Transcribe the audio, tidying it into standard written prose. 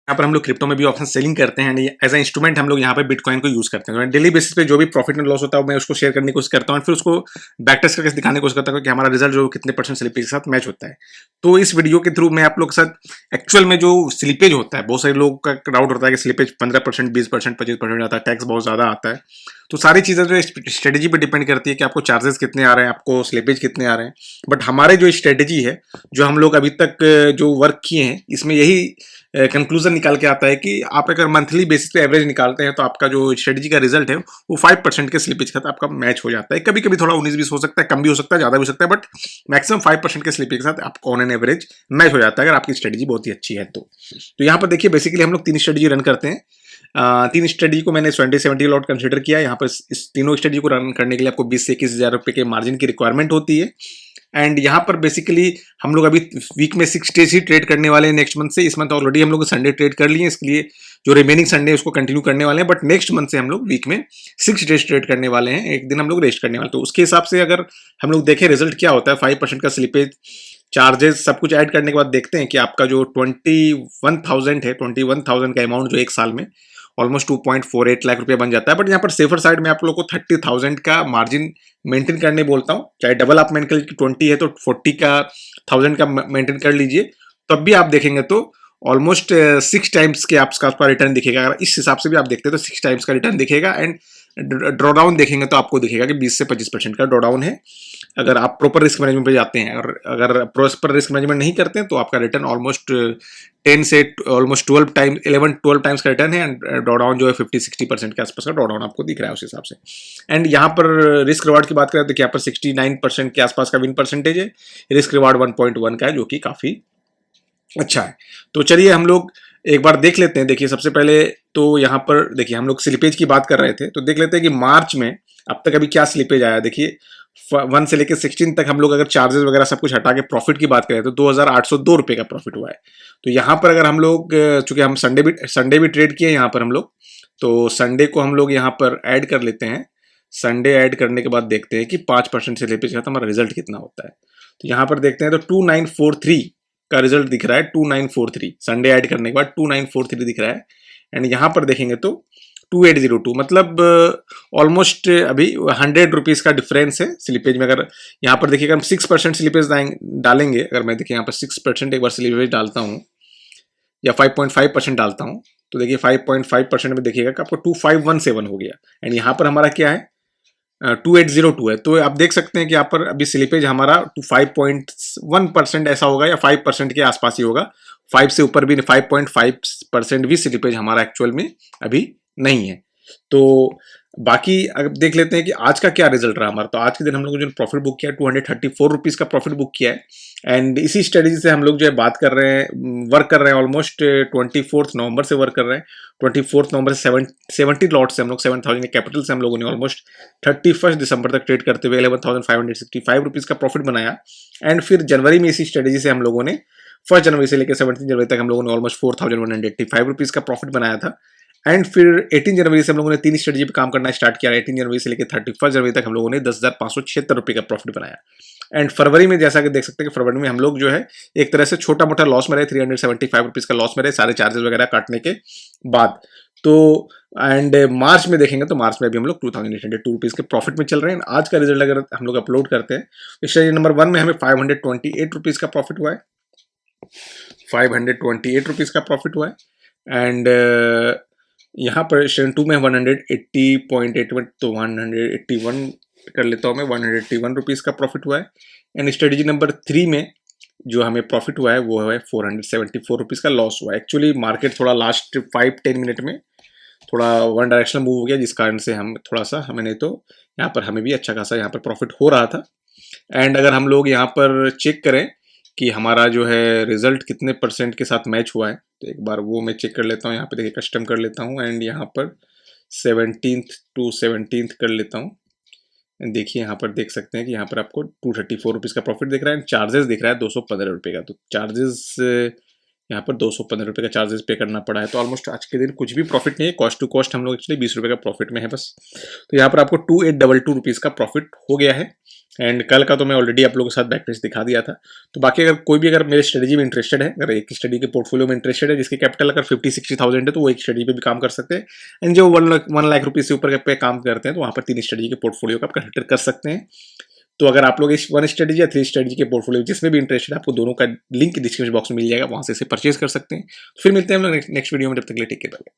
यहाँ पर हम लोग क्रिप्टो में भी ऑप्शन सेलिंग करते हैं, एज ए इंस्ट्रूमेंट हम लोग यहाँ पे बिटकॉइन को यूज करते हैं। डेली बेसिस पे जो भी प्रॉफिट एंड लॉस होता है मैं उसको शेयर करने की कोशिश करता हूँ, फिर उसको बैक टेस्ट करके दिखाने की कोशिश करता हूँ कि हमारा रिजल्ट जो कितने परसेंट स्लिपेज के साथ मैच होता है। तो इस वीडियो के थ्रू मैं आप लोग के साथ एक्चुअल में जो स्लिपेज होता है, बहुत सारे लोगों का डाउट होता है कि स्लिपेज 15%, 20%, 25% आता है, टैक्स बहुत ज्यादा आता है। तो सारी चीजें जो स्ट्रेटेजी पे डिपेंड करती है कि आपको चार्जेस कितने आ रहे हैं, आपको स्लिपेज कितने आ रहे हैं। बट हमारे जो स्ट्रेटेजी है, जो हम लोग अभी तक जो वर्क किए हैं, इसमें यही कंक्लूजन निकाल के आता है कि आप अगर मंथली बेसिस पे एवरेज निकालते हैं तो आपका जो स्ट्रेटेजी का रिजल्ट है वो 5% के स्लिपेज के साथ आपका मैच हो जाता है। कभी कभी थोड़ा 19-20 हो सकता है, कम भी हो सकता है, ज्यादा भी हो सकता है, बट मैक्सिमम 5% के स्लिपेज के साथ आपको ऑन एन एवरेज मैच हो जाता है अगर आपकी स्ट्रेटेजी बहुत ही अच्छी है तो यहाँ पर देखिए बेसिकली हम लोग 3 स्ट्रेटेजी रन करते हैं। 3 स्ट्रेटेजी को मैंने 20-70 लॉट कंसिडर किया। यहाँ पर इस तीनों स्ट्रेटेजी को रन करने के लिए आपको 20 से 21 हजार रुपए के मार्जिन की रिक्वायरमेंट होती है। एंड यहाँ पर बेसिकली हम लोग अभी वीक में 6 डेज ही ट्रेड करने वाले हैं नेक्स्ट मंथ से। इस मंथ ऑलरेडी हम लोग संडे ट्रेड कर लिए, इसके लिए जो रिमेनिंग संडे उसको कंटिन्यू करने वाले हैं, बट नेक्स्ट मंथ से हम लोग वीक में 6 डेज ट्रेड करने वाले हैं, एक दिन हम लोग रेस्ट करने वाले हैं। तो उसके हिसाब से अगर हम लोग देखें रिजल्ट क्या होता है, 5% का स्लिपेज, चार्जेस सब कुछ ऐड करने के बाद देखते हैं कि आपका जो 21,000 है, 21,000 का अमाउंट जो एक साल में ऑलमोस्ट 2.48 लाख रुपया बन जाता है। बट यहाँ पर सेफर साइड में आप लोग को 30,000 का मार्जिन मेंटेन करने बोलता हूँ। चाहे डबल आप मेंटेन कर 20 है तो 40 का 1000 का मेंटेन कर लीजिए, तब भी आप देखेंगे तो ऑलमोस्ट 6 टाइम्स के आपका रिटर्न दिखेगा। अगर इस हिसाब से भी आप देखते हैं तो 6 टाइम्स का रिटर्न दिखेगा। एंड ड्रॉडाउन देखेंगे तो आपको दिखेगा कि 20 से 25% का ड्रॉडाउन है अगर आप प्रॉपर रिस्क मैनेजमेंट पे जाते हैं। और अगर प्रॉपर रिस्क मैनेजमेंट नहीं करते हैं तो आपका रिटर्न ऑलमोस्ट 10 से ऑलमोस्ट 11-12 टाइम्स का रिटर्न है। एंड ड्रॉडाउन जो है 50-60% के आसपास का ड्रॉडाउन आपको दिख रहा है उस हिसाब से। एंड यहाँ पर रिस्क रिवार्ड की बात करें तो यहाँ पर 69% के आसपास का विन परसेंटेज है। रिस्क रिवार्ड 1.1 का है, जो कि काफी अच्छा है। तो चलिए हम लोग एक बार देख लेते हैं। देखिए सबसे पहले तो यहाँ पर देखिए हम लोग स्लिपेज की बात कर रहे थे, तो देख लेते हैं कि मार्च में अब तक अभी क्या स्लिपेज आया। देखिए 1 से लेकर 16 तक हम लोग अगर चार्जेस वगैरह सब कुछ हटा के प्रॉफिट की बात करें तो 2,802 रुपए का प्रॉफिट हुआ है। तो यहाँ पर अगर हम लोग चूंकि हम संडे भी ट्रेड किए यहाँ पर हम लोग, तो संडे को हम लोग यहाँ पर ऐड कर लेते हैं। संडे ऐड करने के बाद देखते हैं कि 5% से स्लिपेज का तो हमारा रिजल्ट कितना होता है। तो यहाँ पर देखते हैं तो 2943 का रिजल्ट दिख रहा है। 2943 संडे ऐड करने के बाद 2943 दिख रहा है। एंड यहाँ पर देखेंगे तो 2802, मतलब ऑलमोस्ट अभी 100 रुपीज का डिफरेंस है स्लिपेज में। अगर यहाँ पर देखिए हम 6% स्लिपेज डालेंगे, अगर मैं देखिए यहाँ पर 6% एक बार स्लिपेज डालता हूँ या 5.5% डालता हूँ, तो देखिए 5.5% में देखिएगा कि आपको 2517 हो गया। एंड यहाँ पर हमारा क्या है 2802 है। तो आप देख सकते हैं कि यहाँ पर अभी स्लिपेज हमारा 5.1% ऐसा होगा या 5% के आसपास ही होगा। 5 से ऊपर भी 5.5% भी स्लिपेज हमारा एक्चुअल में अभी नहीं है। तो बाकी अब देख लेते हैं कि आज का क्या रिजल्ट रहा हमारा। तो आज के दिन हम लोग जो प्रॉफिट बुक किया 234 रुपीज का प्रॉफिट बुक किया है। एंड इसी स्ट्रेटेजी से हम लोग जो है बात कर रहे हैं, वर्क कर रहे हैं, ऑलमोस्ट 24 नवंबर से वर्क कर रहे हैं। 24 नवंबर से 70 लॉट से हम लोग 7,000 कैपिटल से हम लोगों ने ऑलमोस्ट 31 दिसंबर तक ट्रेड करते हुए 11,565 रुपीज का प्रॉफिट बनाया। एंड फिर जनवरी में इसी स्ट्रेटेजी से हम लोगों ने 1 जनवरी से लेकर 17 जनवरी तक हम लोगों ने ऑलमोस्ट 4,185 रुपीज का प्रॉफिट बनाया था। एंड फिर 18 जनवरी से हम लोगों ने 3 स्ट्रेटेजी पे काम करना स्टार्ट किया। 18 जनवरी से लेकर 31 जनवरी तक हम लोगों ने 10,576 रुपए का प्रॉफिट बनाया। एंड फरवरी में जैसा कि देख सकते हैं कि फरवरी में हम लोग जो है एक तरह से छोटा मोटा लॉस में रहे, 375 रुपीज का लॉस में रहे सारे चार्जेस वगैरह काटने के बाद। तो एंड मार्च में देखेंगे तो मार्च में भी हम लोग 2,802 रुपीज के प्रॉफिट में चल रहे हैं। आज का रिजल्ट अगर हम लोग अपलोड करते हैं तो स्ट्रेटेजी नंबर 1 में हमें 528 रुपीज का प्रॉफिट हुआ है। 528 रुपीज का प्रॉफिट हुआ है। एंड यहाँ पर स्टेशन 2 में 180.81, तो 181 कर लेता हूँ मैं, 181 रुपीज का प्रॉफिट हुआ है। एंड स्ट्रेटेजी नंबर 3 में जो हमें प्रॉफिट हुआ है वो है 474 रुपीज का लॉस हुआ है। एक्चुअली मार्केट थोड़ा लास्ट 5-10 मिनट में थोड़ा वन डायरेक्शनल मूव हो गया, जिस कारण से हम थोड़ा सा हमें, नहीं तो यहाँ पर हमें भी अच्छा खासा यहाँ पर प्रॉफिट हो रहा था। एंड अगर हम लोग यहाँ पर चेक करें कि हमारा जो है रिजल्ट कितने परसेंट के साथ मैच हुआ है, तो एक बार वो मैं चेक कर लेता हूँ। यहाँ पे देखिए कस्टम कर लेता हूँ एंड यहाँ पर 17th to 17th कर लेता हूँ। देखिए यहाँ पर देख सकते हैं कि यहाँ पर आपको 234 रुपीज का प्रॉफिट दिख रहा है। चार्जेस दिख रहा है 215 रुपये का। तो चार्जेस यहाँ पर 215 रुपये का चार्जेस पे करना पड़ा है। तो ऑलमोस्ट आज के दिन कुछ भी प्रॉफिट नहीं है, कॉस्ट टू कॉस्ट हम लोग एक्चुअली 20 रुपये का प्रॉफिट में है बस। तो यहाँ पर आपको 2822 रुपीज का प्रॉफिट हो गया है। एंड कल का तो मैं ऑलरेडी आप लोगों के साथ बैक टेस्ट दिखा दिया था। तो बाकी अगर कोई भी अगर मेरे स्ट्रेटजी में इंटरेस्टेड है, अगर एक स्टडी के पोर्टफोलियो में इंटरेस्टेड है जिसकी कैपिटल अगर 50-60,000 है, तो वो एक स्टडी पे भी काम कर सकते हैं। एंड जो 1 लाख रुपीज से ऊपर पे काम करते हैं तो वहाँ पर 3 स्टडी के पोर्टफोलियो का आप कंसिडर कर सकते हैं। तो अगर आप लोग इस 1 स्ट्रेटजी या 3 स्ट्रेटजी के पोर्टफोलियो जिसमें भी इंटरेस्टेड है, आपको दोनों का लिंक डिस्क्रिप्शन बॉक्स में मिल जाएगा, वहाँ से इसे परचेज कर सकते हैं। फिर मिलते हैं हम लोग नेक्स्ट वीडियो में, जब तक के लिए टेक केयर।